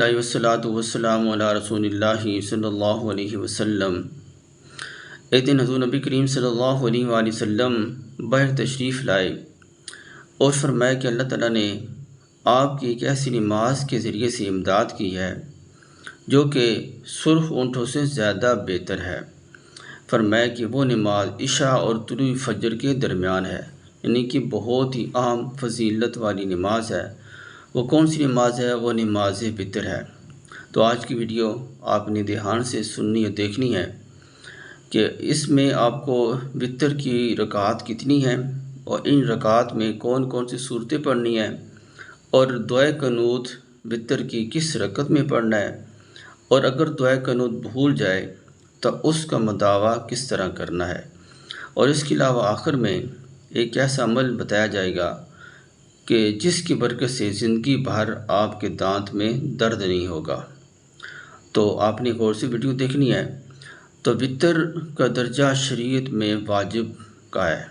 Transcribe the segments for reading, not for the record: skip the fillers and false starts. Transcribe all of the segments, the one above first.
الحمدللہ والصلاۃ والسلام علی رسول اللہ صلی اللہ علیہ وسلم۔ ایک دن حضور نبی کریم صلی اللہ علیہ وآلہ وسلم باہر تشریف لائے اور فرمایا کہ اللہ تعالیٰ نے آپ کی ایک ایسی نماز کے ذریعے سے امداد کی ہے جو کہ سرخ اونٹوں سے زیادہ بہتر ہے۔ فرمایا کہ وہ نماز عشاء اور طلوع فجر کے درمیان ہے، یعنی کہ بہت ہی اہم فضیلت والی نماز ہے۔ وہ کون سی نماز ہے؟ وہ نماز وتر ہے۔ تو آج کی ویڈیو آپ نے دھیان سے سننی اور دیکھنی ہے کہ اس میں آپ کو وتر کی رکعات کتنی ہیں اور ان رکعات میں کون کون سی صورتیں پڑھنی ہیں اور دعائے قنوت وتر کی کس رکعت میں پڑھنا ہے، اور اگر دعائے قنوت بھول جائے تو اس کا مداوع کس طرح کرنا ہے، اور اس کے علاوہ آخر میں ایک ایسا عمل بتایا جائے گا کہ جس کی برکت سے زندگی بھر آپ کے دانت میں درد نہیں ہوگا۔ تو آپ نے غور سے ویڈیو دیکھنی ہے۔ تو وتر کا درجہ شریعت میں واجب کا ہے،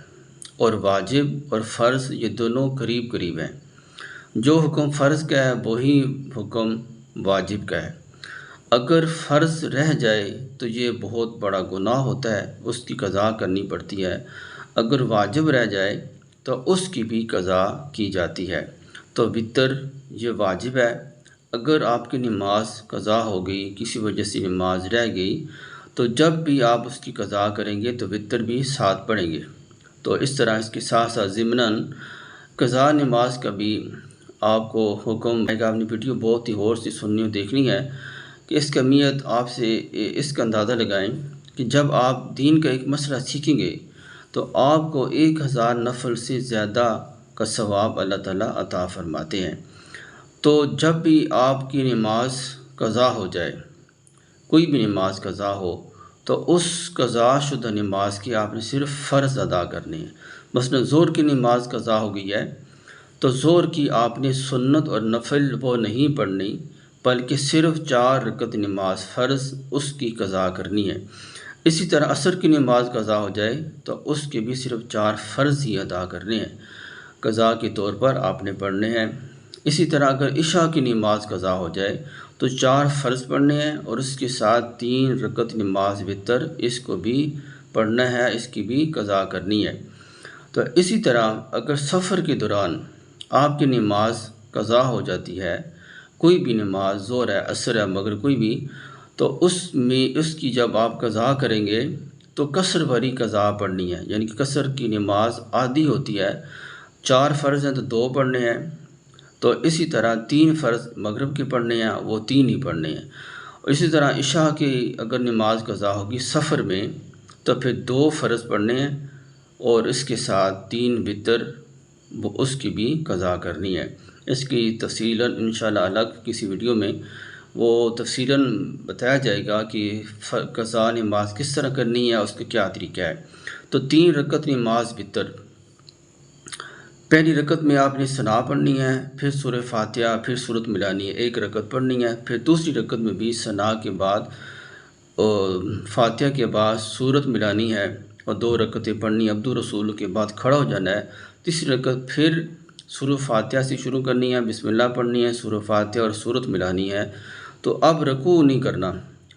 اور واجب اور فرض یہ دونوں قریب قریب ہیں۔ جو حکم فرض کا ہے وہی حکم واجب کا ہے۔ اگر فرض رہ جائے تو یہ بہت بڑا گناہ ہوتا ہے، اس کی قضا کرنی پڑتی ہے۔ اگر واجب رہ جائے تو اس کی بھی قضا کی جاتی ہے۔ تو وتر یہ واجب ہے۔ اگر آپ کی نماز قضا ہو گئی، کسی وجہ سے نماز رہ گئی، تو جب بھی آپ اس کی قضا کریں گے تو وتر بھی ساتھ پڑھیں گے۔ تو اس طرح اس کے ساتھ ساتھ ضمناً قضا نماز کا بھی آپ کو حکم ہے کہ آپ نے ویڈیو بہت ہی غور سے سننی اور دیکھنی ہے کہ اس کی اہمیت آپ سے اس کا اندازہ لگائیں کہ جب آپ دین کا ایک مسئلہ سیکھیں گے تو آپ کو 1000 نفل سے زیادہ کا ثواب اللہ تعالیٰ عطا فرماتے ہیں۔ تو جب بھی آپ کی نماز قضا ہو جائے، کوئی بھی نماز قضا ہو، تو اس قضا شدہ نماز کی آپ نے صرف فرض ادا کرنے ہیں۔ مثلا ظہر کی نماز قضا ہو گئی ہے تو ظہر کی آپ نے سنت اور نفل وہ نہیں پڑھنی، بلکہ صرف 4 رکعت نماز فرض اس کی قضا کرنی ہے۔ اسی طرح عصر کی نماز قضا ہو جائے تو اس کے بھی صرف 4 فرض ہی ادا کرنے ہیں، قضا کے طور پر آپ نے پڑھنے ہیں۔ اسی طرح اگر عشاء کی نماز قضا ہو جائے تو 4 فرض پڑھنے ہیں اور اس کے ساتھ 3 رکعت نماز وتر اس کو بھی پڑھنا ہے، اس کی بھی قضا کرنی ہے۔ تو اسی طرح اگر سفر کے دوران آپ کی نماز قضا ہو جاتی ہے، کوئی بھی نماز ظہر ہے، عصر ہے، مغرب کوئی بھی، تو اس کی جب آپ قضا کریں گے تو قصر والی قضا پڑھنی ہے، یعنی کہ قصر کی نماز آدھی ہوتی ہے، 4 فرض ہیں تو 2 پڑھنے ہیں، تو اسی طرح 3 فرض مغرب کے پڑھنے ہیں، وہ 3 ہی پڑھنے ہیں۔ اسی طرح عشاء کی اگر نماز قضا ہوگی سفر میں تو پھر 2 فرض پڑھنے ہیں اور اس کے ساتھ 3 وتر اس کی بھی قضا کرنی ہے۔ اس کی تفصیلاً انشاءاللہ الگ کسی ویڈیو میں وہ تفصیلاً بتایا جائے گا کہ قضا نماز کس طرح کرنی ہے، اس کا کیا طریقہ ہے۔ تو 3 رکعت نماز وتر، پہلی رکعت میں آپ نے ثنا پڑھنی ہے، پھر سورہ فاتحہ، پھر سورت ملانی ہے، 1 رکعت پڑھنی ہے، پھر دوسری رکعت میں بھی ثنا کے بعد فاتحہ کے بعد سورت ملانی ہے اور 2 رکعتیں پڑھنی ہے، عبد الرسول کے بعد کھڑا ہو جانا ہے۔ تیسری رکعت پھر سورہ فاتحہ سے شروع کرنی ہے، بسم اللہ پڑھنی ہے، سورہ فاتحہ اور سورت ملانی ہے۔ تو اب رکوع نہیں کرنا۔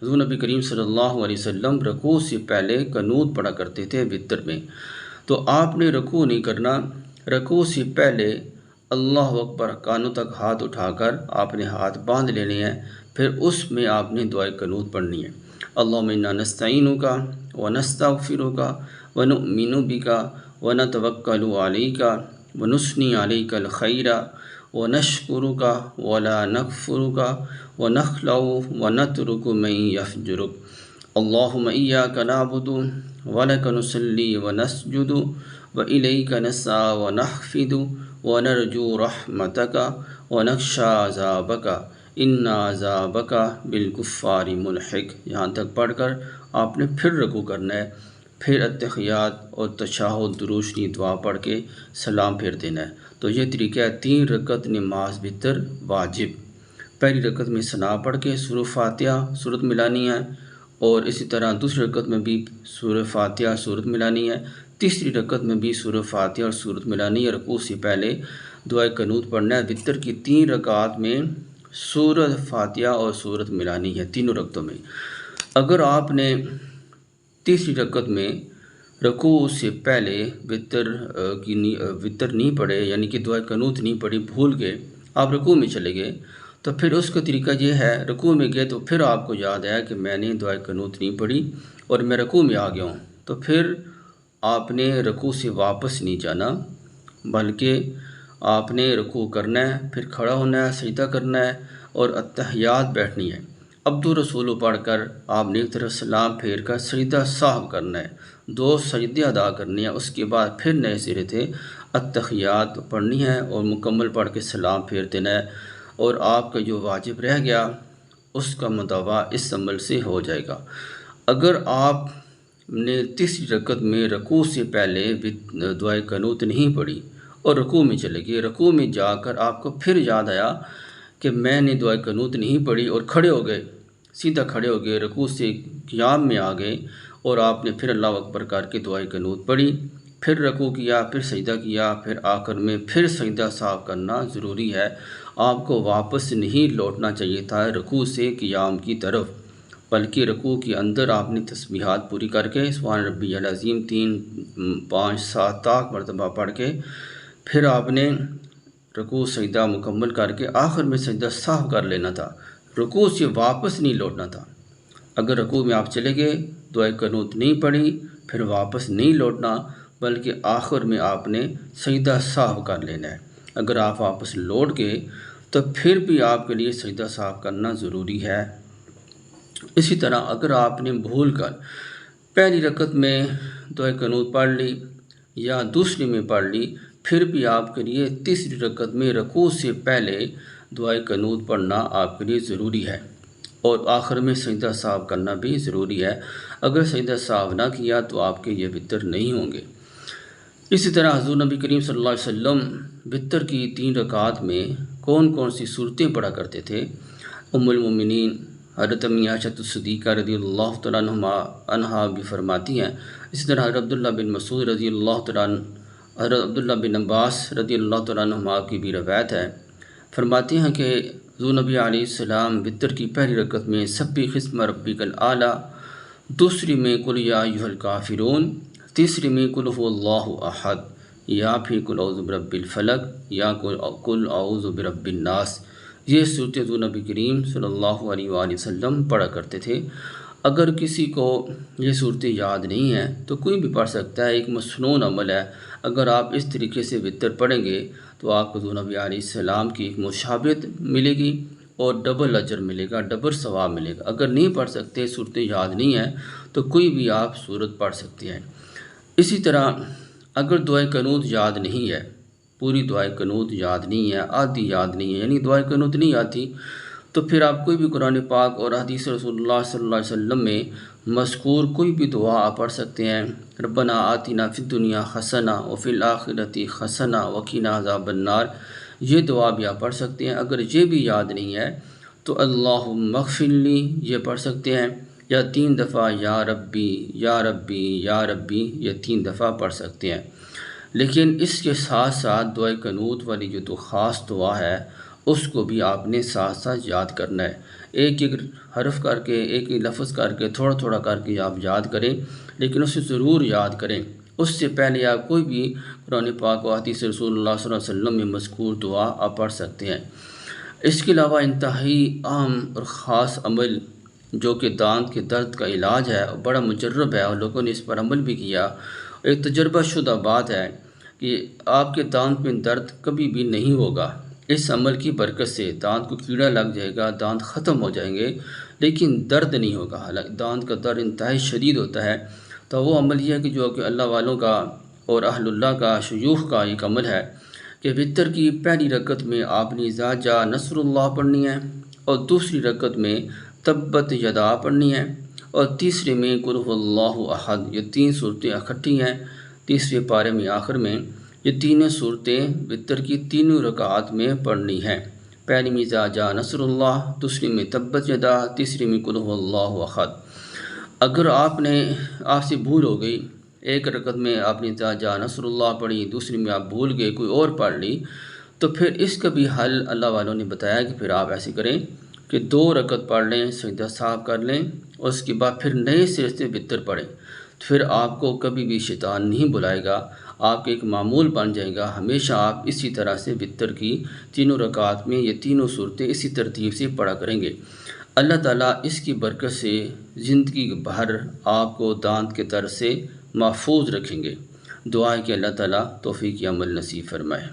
حضور نبی کریم صلی اللہ علیہ وسلم رکوع سے پہلے قنوت پڑھا کرتے تھے وتر میں، تو آپ نے رکوع نہیں کرنا۔ رکوع سے پہلے اللہ اکبر کانوں تک ہاتھ اٹھا کر آپ نے ہاتھ باندھ لینے ہیں، پھر اس میں آپ نے دعائے قنوت پڑھنی ہے۔ اللہم انا نستعینک ونستغفرک ونؤمن بک ونتوکل علیک ونثنی علیک الخیر ونشکرک ولا نکفرک ونخلع ونترک من یفجرک اللہم ایاک نعبد ولک نصلی ونسجد وإلیک نسعی ونحفد ونرجو رحمتک ونخشی عذابک ان عذابک بالکفار ملحق۔ یہاں تک پڑھ کر آپ نے پھر رکوع کرنا ہے، پھر اتحیات اور تشہد درود شریف دعا پڑھ کے سلام پھیر دینا ہے۔ تو یہ طریقہ ہے 3 رکعت نماز وتر واجب۔ پہلی رکعت میں ثنا پڑھ کے سورہ فاتحہ سورت ملانی ہے، اور اسی طرح دوسری رکعت میں بھی سورہ فاتحہ سورت ملانی ہے، تیسری رکعت میں بھی سورہ فاتحہ اور سورت ملانی ہے۔ رکوع سے پہلے دعائے قنوت پڑھنا ہے۔ وتر کی 3 رکعات میں سورۃ فاتحہ اور سورت ملانی ہے تینوں رکعتوں میں۔ اگر آپ نے تیسری رکعت میں رکوع سے پہلے وطر نہیں پڑھے، یعنی کہ دعائے قنوت نہیں پڑھی، بھول کے آپ رکوع میں چلے گئے، تو پھر اس کا طریقہ یہ ہے، رکوع میں گئے تو پھر آپ کو یاد آیا کہ میں نے دعائے قنوت نہیں پڑھی اور میں رکوع میں آ گیا ہوں، تو پھر آپ نے رکوع سے واپس نہیں جانا، بلکہ آپ نے رکوع کرنا ہے، پھر کھڑا ہونا ہے، سجدہ کرنا ہے اور اتحیات بیٹھنی ہے۔ عبد الرسول پڑھ کر آپ نے ایک طرف سلام پھیر کر سجدہ سہو کرنا ہے، 2 سجدے ادا کرنے ہیں، اس کے بعد پھر نئے سرے سے اتحیات پڑھنی ہے اور مکمل پڑھ کے سلام پھیر دینا ہے، اور آپ کا جو واجب رہ گیا اس کا مداوع اس عمل سے ہو جائے گا۔ اگر آپ نے تیسری رکعت میں رکوع سے پہلے دعائے قنوت نہیں پڑھی اور رکوع میں چلے گئے، رکوع میں جا کر آپ کو پھر یاد آیا کہ میں نے دعائے قنوت نہیں پڑھی اور کھڑے ہو گئے، سیدھا کھڑے ہو گئے، رکوع سے قیام میں آ گئے اور آپ نے پھر اللہ اکبر کر کے دعائے قنوت پڑھی، پھر رکوع کیا، پھر سجدہ کیا، پھر آخر میں پھر سجدہ سہو کرنا ضروری ہے۔ آپ کو واپس نہیں لوٹنا چاہیے تھا رکوع سے قیام کی طرف، بلکہ رکوع کے اندر آپ نے تسبیحات پوری کر کے سبحان ربی العظیم 3 5 7 تک مرتبہ پڑھ کے پھر آپ نے رکوع سجدہ مکمل کر کے آخر میں سجدہ سہو کر لینا تھا، رکوع سے واپس نہیں لوٹنا تھا۔ اگر رکوع میں آپ چلے گئے، دعائے قنوت نہیں پڑھی، پھر واپس نہیں لوٹنا، بلکہ آخر میں آپ نے سجدہ سہو کر لینا ہے۔ اگر آپ واپس لوٹ گئے تو پھر بھی آپ کے لیے سجدہ سہو کرنا ضروری ہے۔ اسی طرح اگر آپ نے بھول کر پہلی رکعت میں دعائے قنوت پڑھ لی یا دوسری میں پڑھ لی، پھر بھی آپ کے لیے تیسری رکعت میں رکوع سے پہلے دعائے قنوت پڑھنا آپ کے لیے ضروری ہے، اور آخر میں سجدہ سہو کرنا بھی ضروری ہے۔ اگر سجدہ سہو نہ کیا تو آپ کے یہ وطر نہیں ہوں گے۔ اسی طرح حضور نبی کریم صلی اللہ علیہ وسلم وطر کی 3 رکعات میں کون کون سی صورتیں پڑھا کرتے تھے؟ ام المومنین حضرت امی عائشہ صدیقہ رضی اللہ تعالیٰ عنہا بھی فرماتی ہیں، اسی طرح حضرت عبداللہ بن مسعود رضی اللہ تعالیٰ عنہ، حضرت عبداللہ بن عباس رضی اللہ تعالیٰ عنہما کی بھی روایت ہے، فرماتے ہیں کہ حضور نبی علیہ السلام وطر کی پہلی رکعت میں سبح اسم ربک الاعلی، دوسری میں قل یا ایھا الکافرون، تیسری میں قل ھو اللہ احد، یا پھر قل اعوذ برب الفلق یا قل اعوذ برب الناس، یہ صورتیں حضور نبی کریم صلی اللہ علیہ وآلہ وسلم پڑھا کرتے تھے۔ اگر کسی کو یہ صورتیں یاد نہیں ہیں تو کوئی بھی پڑھ سکتا ہے، ایک مسنون عمل ہے۔ اگر آپ اس طریقے سے وطر پڑھیں گے تو آپ کو حضور نبی علیہ السلام کی ایک مشابہت ملے گی اور ڈبل اجر ملے گا، ڈبل ثواب ملے گا۔ اگر نہیں پڑھ سکتے، صورتیں یاد نہیں ہیں، تو کوئی بھی آپ صورت پڑھ سکتے ہیں۔ اسی طرح اگر دعائے قنوت یاد نہیں ہے، پوری دعائے قنوت یاد نہیں ہے، آدھی یاد نہیں ہے، یعنی دعائے قنوت نہیں آتی، تو پھر آپ کوئی بھی قرآن پاک اور حدیث رسول اللہ صلی اللہ علیہ وسلم میں مذکور کوئی بھی دعا آپ پڑھ سکتے ہیں۔ ربنا آتنا فی الدنیا حسنہ وفی الآخرۃ حسنہ وقنا عذاب النار، یہ دعا بھی آپ پڑھ سکتے ہیں۔ اگر یہ بھی یاد نہیں ہے تو اللہم اغفر لی یہ پڑھ سکتے ہیں، یا 3 دفعہ یا ربی یا ربی یا ربی یہ 3 دفعہ پڑھ سکتے ہیں۔ لیکن اس کے ساتھ ساتھ دعائے قنوت والی جو تو خاص دعا ہے اس کو بھی آپ نے ساتھ ساتھ یاد کرنا ہے، ایک ایک حرف کر کے، ایک ایک لفظ کر کے، تھوڑا تھوڑا کر کے آپ یاد کریں، لیکن اسے ضرور یاد کریں۔ اس سے پہلے آپ کوئی بھی قرآن پاک و حدیث رسول اللہ صلی اللہ علیہ وسلم میں مذکور دعا آپ پڑھ سکتے ہیں۔ اس کے علاوہ انتہائی اہم اور خاص عمل جو کہ دانت کے درد کا علاج ہے، بڑا مجرب ہے اور لوگوں نے اس پر عمل بھی کیا، ایک تجربہ شدہ بات ہے کہ آپ کے دانت میں درد کبھی بھی نہیں ہوگا۔ اس عمل کی برکت سے دانت کو کیڑا لگ جائے گا، دانت ختم ہو جائیں گے، لیکن درد نہیں ہوگا۔ حالانکہ دانت کا درد انتہائی شدید ہوتا ہے، تو وہ عمل یہ ہے کہ جو کہ اللہ والوں کا اور اہل اللہ کا، شیوخ کا ایک عمل ہے کہ وطر کی پہلی رکعت میں آپ نے اذا جاء نصر اللہ پڑھنی ہے، اور دوسری رکعت میں تبت یدا پڑھنی ہے، اور تیسرے میں قل ھو اللہ احد، یہ 3 صورتیں اکٹھی ہیں تیسرے پارے میں آخر میں۔ یہ 3 صورتیں وطر کی 3 رکعات میں پڑھنی ہیں، پہلی میں اذا جاء نصر اللہ، دوسری میں تبت یدا، تیسری میں قل ھو اللہ احد۔ اگر آپ سے بھول ہو گئی، ایک رکعت میں آپ نے اذا جاء نصر اللہ پڑھی، دوسری میں آپ بھول گئے کوئی اور پڑھ لی، تو پھر اس کا بھی حل اللہ والوں نے بتایا کہ پھر آپ ایسے کریں کہ 2 رکعت پڑھ لیں، سجدہ صاحب کر لیں، اور اس کے بعد پھر نئے سرے سے وتر پڑھیں، پھر آپ کو کبھی بھی شیطان نہیں بلائے گا، آپ کے ایک معمول بن جائے گا، ہمیشہ آپ اسی طرح سے وتر کی 3 رکعات میں یہ تینوں صورتیں اسی ترتیب سے پڑھا کریں گے۔ اللہ تعالیٰ اس کی برکت سے زندگی بھر آپ کو دانت کے طرز سے محفوظ رکھیں گے۔ دعا ہے کہ اللہ تعالیٰ توفیق عمل نصیب فرمائے۔